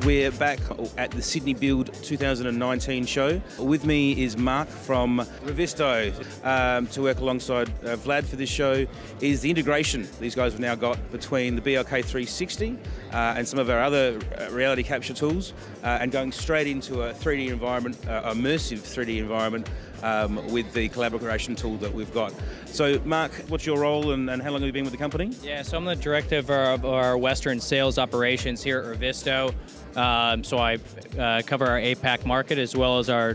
We're back at the Sydney Build 2019 show. With me is Mark from Revizto. To work alongside Vlad for this show is the integration these guys have now got between the BLK360 and some of our other reality capture tools and going straight into a 3D environment, immersive 3D environment with the collaboration tool that we've got. So Mark, what's your role and how long have you been with the company? Yeah, so I'm the director of our Western sales operations here at Revizto. So I cover our APAC market as well as our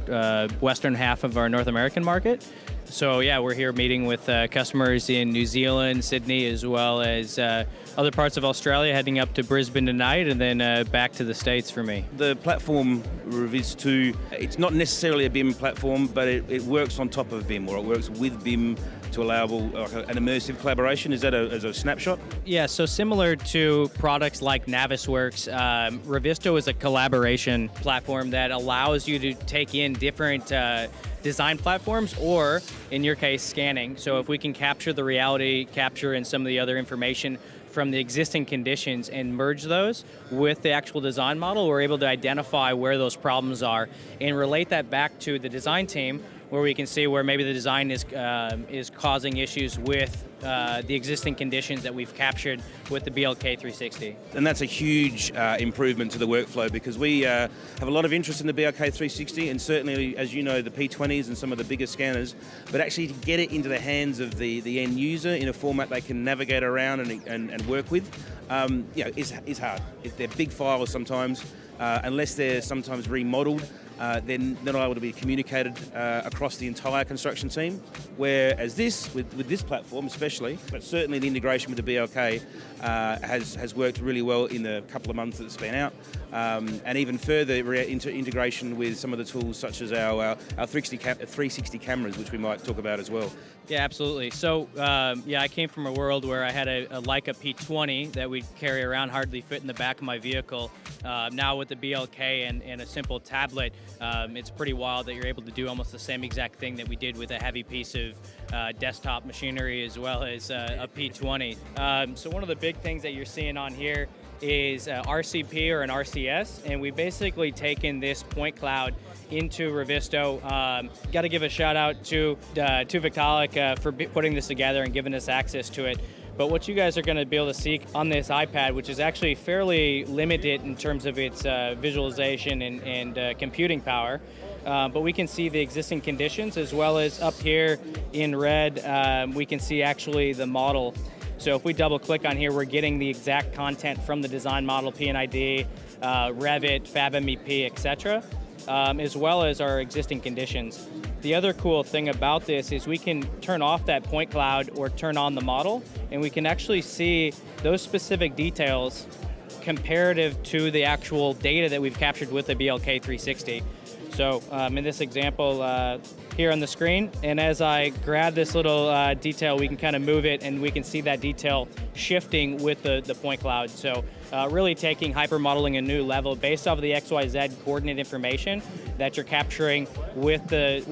Western half of our North American market. So yeah, we're here meeting with customers in New Zealand, Sydney, as well as other parts of Australia, heading up to Brisbane tonight and then back to the States for me. The platform Revizto, it's not necessarily a BIM platform, but it works on top of BIM, or it works with BIM to allow an immersive collaboration. Is that as a snapshot? Yeah, so similar to products like Navisworks, Revizto is a collaboration platform that allows you to take in different design platforms, or in your case, scanning. So if we can capture the reality, capture and some of the other information from the existing conditions and merge those with the actual design model, we're able to identify where those problems are and relate that back to the design team, where we can see where maybe the design is causing issues with the existing conditions that we've captured with the BLK360. And that's a huge improvement to the workflow, because we have a lot of interest in the BLK360, and certainly, as you know, the P20s and some of the bigger scanners, but actually to get it into the hands of the end user in a format they can navigate around and work with, is hard. They're big files sometimes, unless they're sometimes remodeled. Then they're not able to be communicated across the entire construction team. Whereas with this platform especially, but certainly the integration with the BLK has worked really well in the couple of months that it's been out. And even further into integration with some of the tools such as our 360 cameras, which we might talk about as well. Yeah, absolutely. So, I came from a world where I had a Leica P20 that we'd carry around, hardly fit in the back of my vehicle. Now with the BLK and a simple tablet, it's pretty wild that you're able to do almost the same exact thing that we did with a heavy piece of desktop machinery as well as a P20. So one of the big things that you're seeing on here is RCP or an RCS, and we've basically taken this point cloud into Revizto. Got to give a shout out to Vitalik for putting this together and giving us access to it. But what you guys are going to be able to see on this iPad, which is actually fairly limited in terms of its visualization and computing power, but we can see the existing conditions, as well as up here in red, we can see actually the model. So if we double click on here, we're getting the exact content from the design model, PNID, Revit, FabMEP, etc., as well as our existing conditions. The other cool thing about this is we can turn off that point cloud or turn on the model, and we can actually see those specific details comparative to the actual data that we've captured with the BLK360. So in this example here on the screen, and as I grab this little detail, we can kind of move it and we can see that detail shifting with the point cloud. So really taking hypermodeling a new level based off of the XYZ coordinate information that you're capturing with the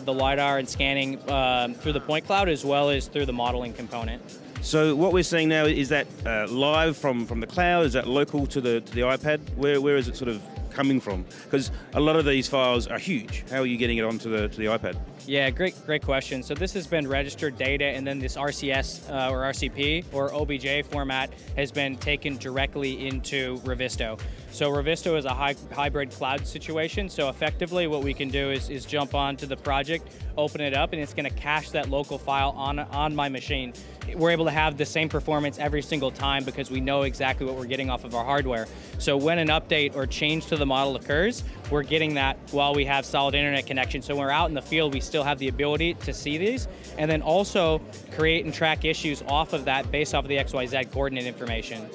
LiDAR and scanning through the point cloud, as well as through the modeling component. So what we're seeing now, is that live from the cloud? Is that local to the iPad? Where is it sort of coming from? Because a lot of these files are huge. How are you getting it onto the iPad? Yeah, great question. So this has been registered data, and then this RCS or RCP or OBJ format has been taken directly into Revizto. So Revizto is a hybrid cloud situation. So effectively what we can do is jump onto the project, open it up, and it's going to cache that local file on my machine. We're able to have the same performance every single time because we know exactly what we're getting off of our hardware. So when an update or change to the model occurs, we're getting that while we have solid internet connection. So when we're out in the field, we still have the ability to see these, and then also create and track issues off of that based off of the XYZ coordinate information.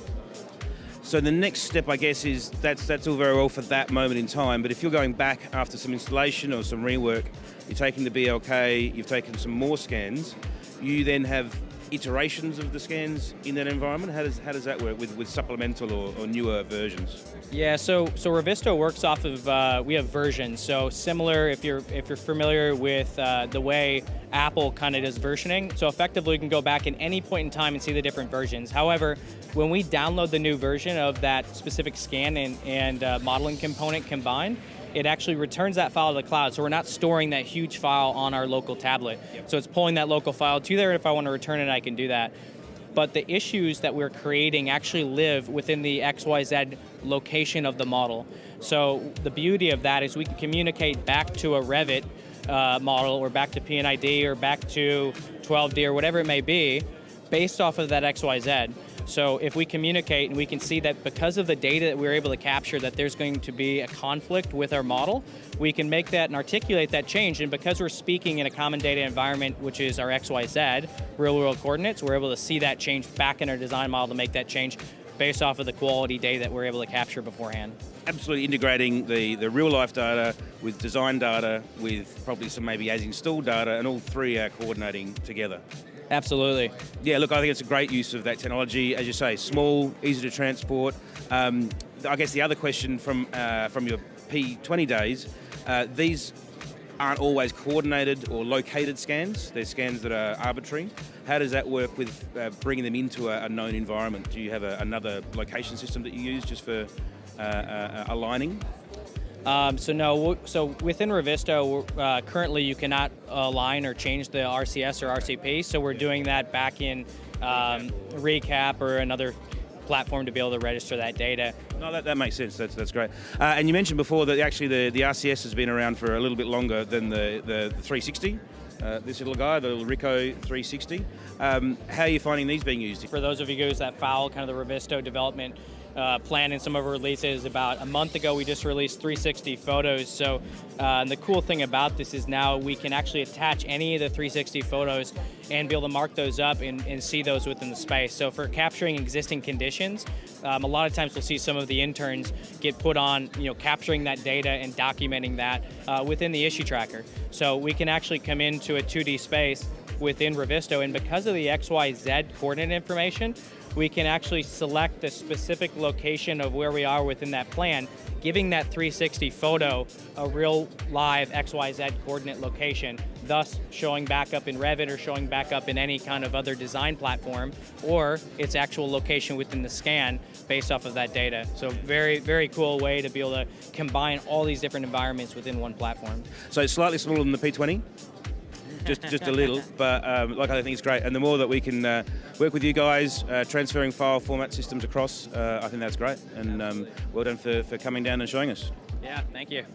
So the next step, I guess, is that's all very well for that moment in time, but if you're going back after some installation or some rework, you're taking the BLK, you've taken some more scans, you then have iterations of the scans in that environment? How does that work with supplemental or newer versions? Yeah, so Revizto works off of we have versions. So similar, if you're familiar with the way Apple kind of does versioning. So effectively, you can go back at any point in time and see the different versions. However, when we download the new version of that specific scan and modeling component combined, it actually returns that file to the cloud. So we're not storing that huge file on our local tablet. Yep. So it's pulling that local file to there, and if I want to return it, I can do that. But the issues that we're creating actually live within the XYZ location of the model. So the beauty of that is we can communicate back to a Revit model, or back to PNID, or back to 12D, or whatever it may be, based off of that XYZ. So if we communicate and we can see that because of the data that we're able to capture that there's going to be a conflict with our model, we can make that and articulate that change. And because we're speaking in a common data environment, which is our XYZ, real world coordinates, we're able to see that change back in our design model to make that change based off of the quality data that we're able to capture beforehand. Absolutely integrating the real life data with design data with probably some maybe as installed data, and all three are coordinating together. Absolutely. Yeah, look, I think it's a great use of that technology. As you say, small, easy to transport. I guess the other question from your P20 days, these aren't always coordinated or located scans. They're scans that are arbitrary. How does that work with bringing them into a known environment? Do you have another location system that you use just for aligning? So within Revizto, currently you cannot align or change the RCS or RCP, so we're doing that back in Recap or another platform to be able to register that data. No, that makes sense. That's great. And you mentioned before that actually the RCS has been around for a little bit longer than the 360. This little guy, the little Ricoh 360. How are you finding these being used? For those of you guys that follow kind of the Revizto development plan in some of our releases, about a month ago we just released 360 photos. So and the cool thing about this is now we can actually attach any of the 360 photos and be able to mark those up and see those within the space. So for capturing existing conditions, a lot of times we'll see some of the interns get put on, capturing that data and documenting that within the issue tracker. So we can actually come into a 2D space within Revizto, and because of the XYZ coordinate information, we can actually select the specific location of where we are within that plan, giving that 360 photo a real live XYZ coordinate location, thus showing back up in Revit or showing back up in any kind of other design platform, or its actual location within the scan based off of that data. So very, very cool way to be able to combine all these different environments within one platform. So it's slightly smaller than the P20? Just a little, but I think it's great. And the more that we can work with you guys, transferring file format systems across, I think that's great. And well done for coming down and showing us. Yeah, thank you.